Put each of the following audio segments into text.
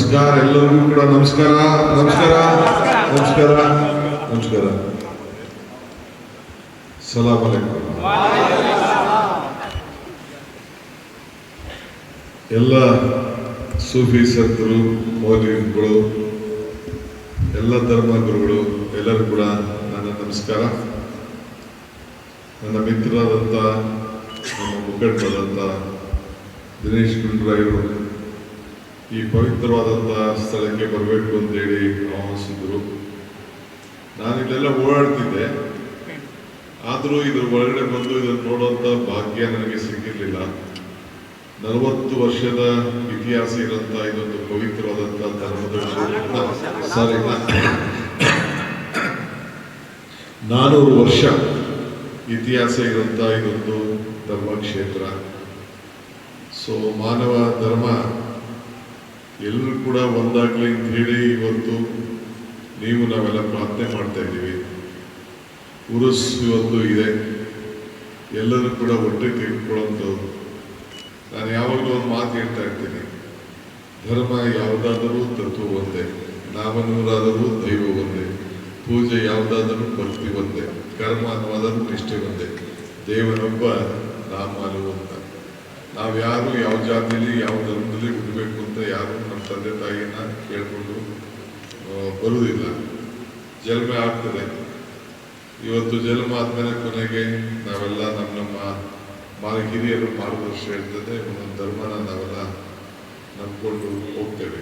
ನಮಸ್ಕಾರ ಎಲ್ಲರಿಗೂ ಕೂಡ ನಮಸ್ಕಾರ ನಮಸ್ಕಾರ ನಮಸ್ಕಾರ ನಮಸ್ಕಾರ. ಸಲಾಮ್ ಅಲೈಕುಂ. ಎಲ್ಲ ಸೂಫಿ ಸಂತರು, ಮೌಲ್ವಿಗಳು, ಎಲ್ಲ ಧರ್ಮ ಗುರುಗಳು ಎಲ್ಲರೂ ಕೂಡ ನನ್ನ ನಮಸ್ಕಾರ. ನನ್ನ ಮಿತ್ರರಾದಂಥ, ನಮ್ಮ ಮುಖಂಡರಾದಂಥ ದಿನೇಶ್ ಗುಂಡೂರಾಯರು ಈ ಪವಿತ್ರವಾದಂಥ ಸ್ಥಳಕ್ಕೆ ಬರಬೇಕು ಅಂತೇಳಿ ಆಹ್ವಾನಿಸಿದ್ರು. ನಾನಿಲ್ಲೆಲ್ಲ ಓಡಾಡ್ತಿದ್ದೆ, ಆದರೂ ಇದ್ರ ಒಳಗಡೆ ಬಂದು ಇದನ್ನು ನೋಡುವಂಥ ಭಾಗ್ಯ ನನಗೆ ಸಿಕ್ಕಿರಲಿಲ್ಲ. 40 ವರ್ಷದ ಇತಿಹಾಸ ಇರೋಂಥ ಇದೊಂದು ಪವಿತ್ರವಾದಂಥ ಧರ್ಮದ 400 ವರ್ಷ ಇತಿಹಾಸ ಇರೋಂಥ ಇದೊಂದು ಧರ್ಮಕ್ಷೇತ್ರ. ಸೊ ಮಾನವ ಧರ್ಮ ಎಲ್ಲರೂ ಕೂಡ ಒಂದಾಗಲಿ ಅಂತ ಹೇಳಿ ಇವತ್ತು ನಾವೆಲ್ಲ ಪ್ರಾರ್ಥನೆ ಮಾಡ್ತಾ ಇದ್ದೀವಿ. ಉರುಸ್ ಇವತ್ತು ಇದೆ, ಎಲ್ಲರೂ ಕೂಡ ಹೊಟ್ಟೆ ತೆಗೆದುಕೊಳ್ಳುವಂಥದ್ದು. ನಾನು ಯಾವಾಗಲೂ ಒಂದು ಮಾತು ಹೇಳ್ತಾ ಇರ್ತೀನಿ, ಧರ್ಮ ಯಾವುದಾದರೂ ತತ್ವ ಒಂದೇ, ನಾಮನೂರಾದರೂ ದೈವ ಒಂದೇ, ಪೂಜೆ ಯಾವುದಾದರೂ ಭಕ್ತಿ ಒಂದೇ, ಕರ್ಮ ಅನ್ನೋದಾದರೂ ನಿಷ್ಠೆ ಒಂದೇ, ದೇವನೊಬ್ಬ ನಾಮಾನು ಅಂತ. ನಾವು ಯಾರು ಯಾವ ಜಾತಿಯಲ್ಲಿ ಯಾವ ಧರ್ಮದಲ್ಲಿ ಹುಟ್ಟಬೇಕು ಅಂತ ಯಾರು ನಮ್ಮ ತಂದೆ ತಾಯಿಯನ್ನ ಕೇಳ್ಕೊಂಡು ಬರುವುದಿಲ್ಲ. ಜನ್ಮ ಆಗ್ತದೆ. ಇವತ್ತು ಜನ್ಮ ಆದ್ಮೇಲೆ ಕೊನೆಗೆ ನಾವೆಲ್ಲ ನಮ್ಮ ಹಿರಿಯರು ಮಾರ್ಗದರ್ಶನ ಇರ್ತದೆ, ಒಂದೊಂದು ಧರ್ಮನ ನಾವೆಲ್ಲ ನಂಬ್ಕೊಂಡು ಹೋಗ್ತೇವೆ.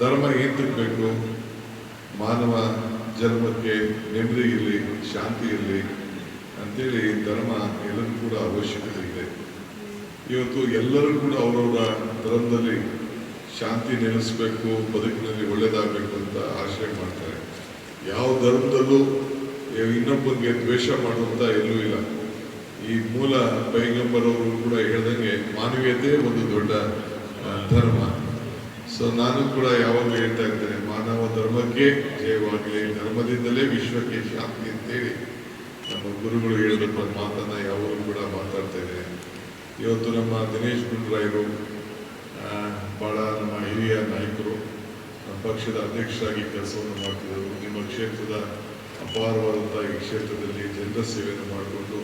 ಧರ್ಮ ಏನ್ ಬೇಕು? ಮಾನವ ಜನ್ಮಕ್ಕೆ ನೆಮ್ಮದಿ ಇರಲಿ, ಶಾಂತಿ ಇರಲಿ ಅಂತೇಳಿ ಧರ್ಮ ಎಲ್ಲರೂ ಕೂಡ ಅವಶ್ಯಕತೆ ಇದೆ. ಇವತ್ತು ಎಲ್ಲರೂ ಕೂಡ ಅವರವರ ಧರ್ಮದಲ್ಲಿ ಶಾಂತಿ ನೆಲೆಸಬೇಕು, ಬದುಕಿನಲ್ಲಿ ಒಳ್ಳೇದಾಗಬೇಕು ಅಂತ ಆಶಯ ಮಾಡ್ತಾರೆ. ಯಾವ ಧರ್ಮದಲ್ಲೂ ಇನ್ನೊಬ್ಬರಿಗೆ ದ್ವೇಷ ಮಾಡುವಂತ ಎಲ್ಲೂ ಇಲ್ಲ. ಈ ಮೂಲ ಪೈಗಂಬರ್ ಅವರು ಕೂಡ ಹೇಳ್ದಂಗೆ ಮಾನವೀಯತೆ ಒಂದು ದೊಡ್ಡ ಧರ್ಮ. ಸೊ ನಾನು ಕೂಡ ಯಾವಾಗಲೂ ಹೇಳ್ತಾ ಇರ್ತೇನೆ, ಮಾನವ ಧರ್ಮಕ್ಕೆ ಜಯವಾಗಲಿ, ಧರ್ಮದಿಂದಲೇ ವಿಶ್ವಕ್ಕೆ ಶಾಂತಿ ಅಂತೇಳಿ ನಮ್ಮ ಗುರುಗಳು ಹೇಳಿದಂಥ ಮಾತನ್ನ ಯಾವಾಗಲೂ ಕೂಡ ಮಾತಾಡ್ತಾ ಇದ್ದೇನೆ. ಇವತ್ತು ನಮ್ಮ ದಿನೇಶ್ ಗುಂಡೂರಾಯರು ಬಹಳ ನಮ್ಮ ಹಿರಿಯ ನಾಯಕರು, ನಮ್ಮ ಪಕ್ಷದ ಅಧ್ಯಕ್ಷರಾಗಿ ಕೆಲಸವನ್ನು ಮಾಡ್ತಿದ್ದರು. ನಿಮ್ಮ ಕ್ಷೇತ್ರದ ಅಪಾರವಾದಂಥ ಈ ಕ್ಷೇತ್ರದಲ್ಲಿ ಜನರ ಸೇವೆಯನ್ನು ಮಾಡಿಕೊಂಡು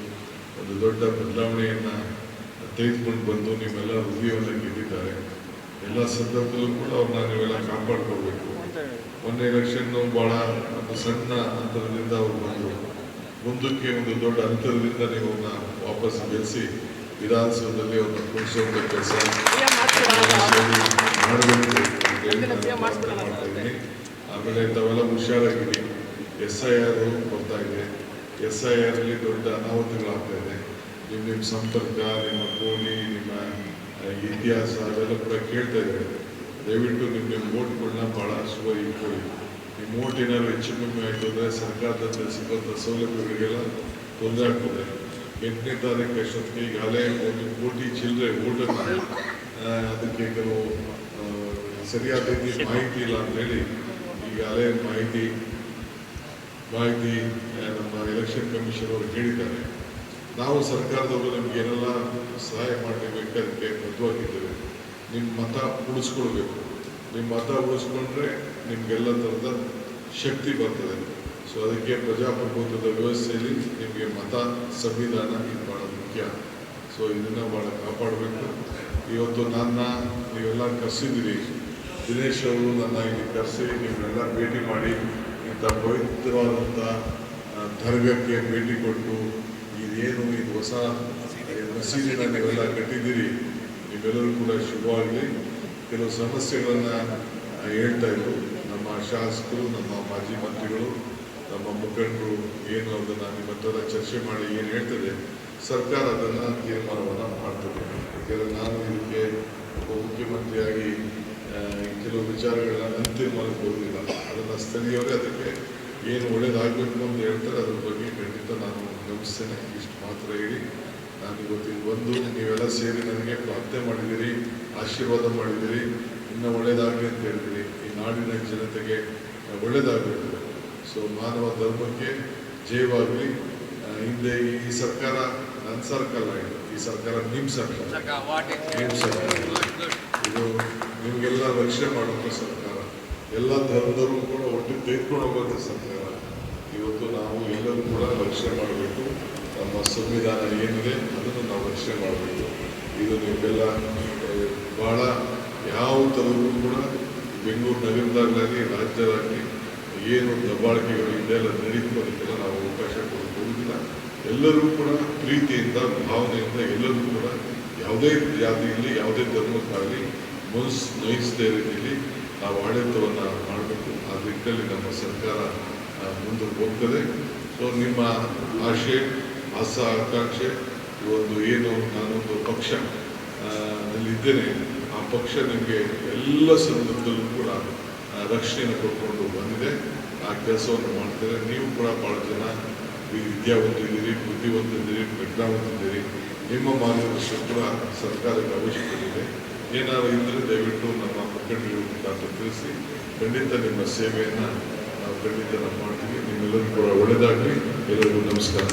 ಒಂದು ದೊಡ್ಡ ಬದಲಾವಣೆಯನ್ನು ತೆಗೆದುಕೊಂಡು ಬಂದು ನಿಮ್ಮೆಲ್ಲ ಹೃದಯವನ್ನು ಗೆದ್ದಿದ್ದಾರೆ. ಎಲ್ಲ ಸಂದರ್ಭದಲ್ಲೂ ಕೂಡ ಅವ್ರನ್ನ ನೀವೆಲ್ಲ ಕಾಪಾಡ್ಕೊಳ್ಬೇಕು. ಮೊನ್ನೆ ಎಲೆಕ್ಷನ್ ಬಹಳ ಒಂದು ಸಣ್ಣ ಅಂತರದಿಂದ ಅವ್ರು ಬಂದರು, ಮುಂದಕ್ಕೆ ಒಂದು ದೊಡ್ಡ ಅಂತರದಿಂದ ನೀವು ಅವ್ರನ್ನ ವಾಪಸ್ ಗೆಲ್ಲಿಸಿ ವಿಧಾನಸೌಧದಲ್ಲಿ ಅವ್ರನ್ನ ಕೂರಿಸುವಂಥ ಕೆಲಸ ಮಾಡ್ತಾ ಇದ್ದೀನಿ. ಆಮೇಲೆ ತಾವೆಲ್ಲ ಹುಷಾರಾಗಿರಿ. SIR ಬರ್ತಾ ಇದೆ. SIR ಅಲ್ಲಿ ದೊಡ್ಡ ಅನಾಹುತಗಳಾಗ್ತಾ ಇದೆ. ನಿಮ್ಮ ಸಂಪರ್ಕ, ನಿಮ್ಮ ಕೋಣಿ, ನಿಮ್ಮ ಇತಿಹಾಸ ಅದೆಲ್ಲ ಕೂಡ ಕೇಳ್ತಾ ಇದ್ದಾರೆ. ದಯವಿಟ್ಟು ನಿಮ್ಮ ವೋಟ್ಗಳನ್ನ ಭಾಳ ಸುವ ಇಟ್ಕೊಳ್ಳಿ. ನಿಮ್ಮ ವೋಟ್ ಏನಾದ್ರು ಹೆಚ್ಚು ಕಮ್ಮಿ ಆಯಿತು ಅಂದರೆ ಸರ್ಕಾರದಿಂದ ಸಿಗುವಂಥ ಸೌಲಭ್ಯಗಳಿಗೆಲ್ಲ ತೊಂದರೆ ಆಗ್ತದೆ. 8ನೇ ತಾರೀಕು ಅಷ್ಟೊತ್ತಿಗೆ ಈಗಾಗಲೇ 1 ಕೋಟಿ ಚಿಲ್ಲರೆ ವೋಟನ್ನು ಅದಕ್ಕೆ ಕೆಲವು ಸರಿಯಾದ ರೀತಿ ಮಾಹಿತಿ ಇಲ್ಲ ಅಂತೇಳಿ ಈಗಾಗಲೇ ಮಾಹಿತಿ ನಮ್ಮ ಎಲೆಕ್ಷನ್ ಕಮಿಷನ್ ಅವರು ಹೇಳಿದ್ದಾರೆ. ನಾವು ಸರ್ಕಾರದವರು ನಿಮ್ಗೆ ಏನೆಲ್ಲ ಸಹಾಯ ಮಾಡಲೇಬೇಕು ಅದಕ್ಕೆ ಬದ್ಧವಾಗಿದ್ದೇವೆ. ನಿಮ್ಮ ಮತ ಉಳಿಸ್ಕೊಳ್ಬೇಕು. ನಿಮ್ಮ ಮತ ಉಳಿಸ್ಕೊಂಡ್ರೆ ನಿಮಗೆಲ್ಲ ಥರದ ಶಕ್ತಿ ಬರ್ತದೆ. ಸೊ ಅದಕ್ಕೆ ಪ್ರಜಾಪ್ರಭುತ್ವದ ವ್ಯವಸ್ಥೆಯಲ್ಲಿ ನಿಮಗೆ ಮತ, ಸಂವಿಧಾನ ಇದು ಭಾಳ ಮುಖ್ಯ. ಸೊ ಇದನ್ನು ಭಾಳ ಕಾಪಾಡಬೇಕು. ಇವತ್ತು ನೀವೆಲ್ಲ ಕರೆಸಿದ್ದೀರಿ. ದಿನೇಶ್ ಅವರು ನನ್ನ ಇಲ್ಲಿ ಕರೆಸಿ ನೀವೆಲ್ಲ ಭೇಟಿ ಮಾಡಿ ಇಂಥ ಪವಿತ್ರವಾದಂಥ ದರ್ಗಕ್ಕೆ ಭೇಟಿ ಕೊಟ್ಟು ಇದು ಹೊಸ ಮಸೀದಿನ ನೀವೆಲ್ಲ ಕಟ್ಟಿದ್ದೀರಿ, ನೀವೆಲ್ಲರೂ ಕೂಡ ಶುಭವಾಗಲಿ. ಕೆಲವು ಸಮಸ್ಯೆಗಳನ್ನು ಹೇಳ್ತಾ ಇದ್ರು ನಮ್ಮ ಶಾಸಕರು, ನಮ್ಮ ಮಾಜಿ ಮಂತ್ರಿಗಳು, ನಮ್ಮ ಮುಖಂಡರು. ಏನು ಅದನ್ನು ನಿಮ್ಮ ಹತ್ರ ಚರ್ಚೆ ಮಾಡಿ ಏನು ಹೇಳ್ತದೆ ಸರ್ಕಾರ ಅದನ್ನು ತೀರ್ಮಾನವನ್ನು ಮಾಡ್ತದೆ. ಯಾಕೆಂದರೆ ನಾನು ಇದಕ್ಕೆ ಮುಖ್ಯಮಂತ್ರಿಯಾಗಿ ಕೆಲವು ವಿಚಾರಗಳನ್ನ ನನ್ನ ತೀರ್ಮಾನಕ್ಕೆ ಬರುವುದಿಲ್ಲ. ಅದನ್ನು ಸ್ಥಳೀಯವರೇ ಅದಕ್ಕೆ ಏನು ಒಳ್ಳೇದಾಗಬೇಕು ಅಂತ ಹೇಳ್ತಾರೆ, ಅದ್ರ ಬಗ್ಗೆ ಖಂಡಿತ ನಾನು ಗಮನಿಸ್ತೇನೆ. ಇಷ್ಟು ಮಾತ್ರ ಹೇಳಿ ನಾನು ಇವತ್ತಿನ ಬಂದು ನೀವೆಲ್ಲ ಸೇರಿ ನನಗೆ ಪ್ರಾರ್ಥನೆ ಮಾಡಿದ್ದೀರಿ, ಆಶೀರ್ವಾದ ಮಾಡಿದ್ದೀರಿ. ಇನ್ನೂ ಒಳ್ಳೇದಾಗಲಿ ಅಂತ ಹೇಳ್ತೀರಿ. ಈ ನಾಡಿನ ಜನತೆಗೆ ಒಳ್ಳೇದಾಗಬೇಕು. ಸೊ ಮಾನವ ಧರ್ಮಕ್ಕೆ ಜಯವಾಗಲಿ. ಹಿಂದೆ ಈ ಸರ್ಕಾರ ನನ್ನ ಸರ್ಕಾರ, ಈ ಸರ್ಕಾರ ನಿಮ್ಮ ಸರ್ಕಾರ, ನಿಮ್ಮ ಸರ್ಕಾರ. ಇದು ನಿಮಗೆಲ್ಲ ರಕ್ಷಣೆ ಮಾಡುವಂಥ ಸರ್ಕಾರ, ಎಲ್ಲ ಧರ್ಮದವರು ಕೂಡ ಒಟ್ಟಿಗೆ ತೆಗೆದುಕೊಂಡು ಹೋಗುವಂಥ ಸರ್ಕಾರ. ಇವತ್ತು ನಾವು ಎಲ್ಲರೂ ಕೂಡ ರಕ್ಷಣೆ ಮಾಡಬೇಕು. ನಮ್ಮ ಸಂವಿಧಾನ ಏನಿದೆ ಅದನ್ನು ನಾವು ರಕ್ಷಣೆ ಮಾಡಬೇಕು. ಇದು ನೀವೆಲ್ಲ ಭಾಳ ಯಾವ ಥರದೂ ಕೂಡ ಬೆಂಗಳೂರು ನಗರದಾಗಲಾಗಲಿ ರಾಜ್ಯದಾಗಲಿ ಏನು ದಬ್ಬಾಳಿಕೆಗಳು ಇದೆಲ್ಲ ನಡೀತೋದಕ್ಕೆಲ್ಲ ನಾವು ಅವಕಾಶ ಕೊಡುವುದಿಲ್ಲ. ಎಲ್ಲರೂ ಕೂಡ ಪ್ರೀತಿಯಿಂದ ಭಾವನೆಯಿಂದ ಎಲ್ಲರೂ ಕೂಡ ಯಾವುದೇ ಜಾತಿಯಲ್ಲಿ ಯಾವುದೇ ಧರ್ಮಕ್ಕಾಗಲಿ ಮನಸ್ಸು ನಯಿಸದೇ ರೀತಿಯಲ್ಲಿ ನಾವು ಆಡಳಿತವನ್ನು ಮಾಡಬೇಕು. ಆ ನಿಟ್ಟಿನಲ್ಲಿ ನಮ್ಮ ಸರ್ಕಾರ ಮುಂದಕ್ಕೆ ಹೋಗ್ತದೆ. ಸೊ ನಿಮ್ಮ ಆಶೆ ಆಕಾಂಕ್ಷೆ ಒಂದು ಏನು ನಾನೊಂದು ಪಕ್ಷ ನಲ್ಲಿದ್ದೇನೆ, ಆ ಪಕ್ಷ ನಿಮಗೆ ಎಲ್ಲ ಸಂದರ್ಭದಲ್ಲೂ ಕೂಡ ರಕ್ಷಣೆಯನ್ನು ಕೊಟ್ಕೊಂಡು ಬಂದಿದೆ. ಆ ಕೆಲಸವನ್ನು ಮಾಡ್ತಾರೆ. ನೀವು ಕೂಡ ಭಾಳ ಜನ ವಿದ್ಯಾವಂತರಿದ್ದೀರಿ, ಬುದ್ಧಿವಂತರಿದ್ದೀರಿ, ಪ್ರಜ್ಞಾವಂತರಿದ್ದೀರಿ. ನಿಮ್ಮ ಮಾರ್ಗದರ್ಶನ ಕೂಡ ಸರ್ಕಾರಕ್ಕೆ ಅವಶ್ಯಕತೆ ಇದೆ. ಏನಾದರೂ ಇದ್ದರೆ ದಯವಿಟ್ಟು ನಮ್ಮ ಮುಖಂಡರು ಮುಖಾಂತರ ತಿಳಿಸಿ. ಖಂಡಿತ ನಿಮ್ಮ ಸೇವೆಯನ್ನು ನಾವು ಖಂಡಿತ ನಾವು ಮಾಡ್ತೀವಿ. ನಿಮ್ಮೆಲ್ಲರೂ ಕೂಡ ಒಳ್ಳೆಯದಾಗಲಿ. ಎಲ್ಲರಿಗೂ ನಮಸ್ಕಾರ.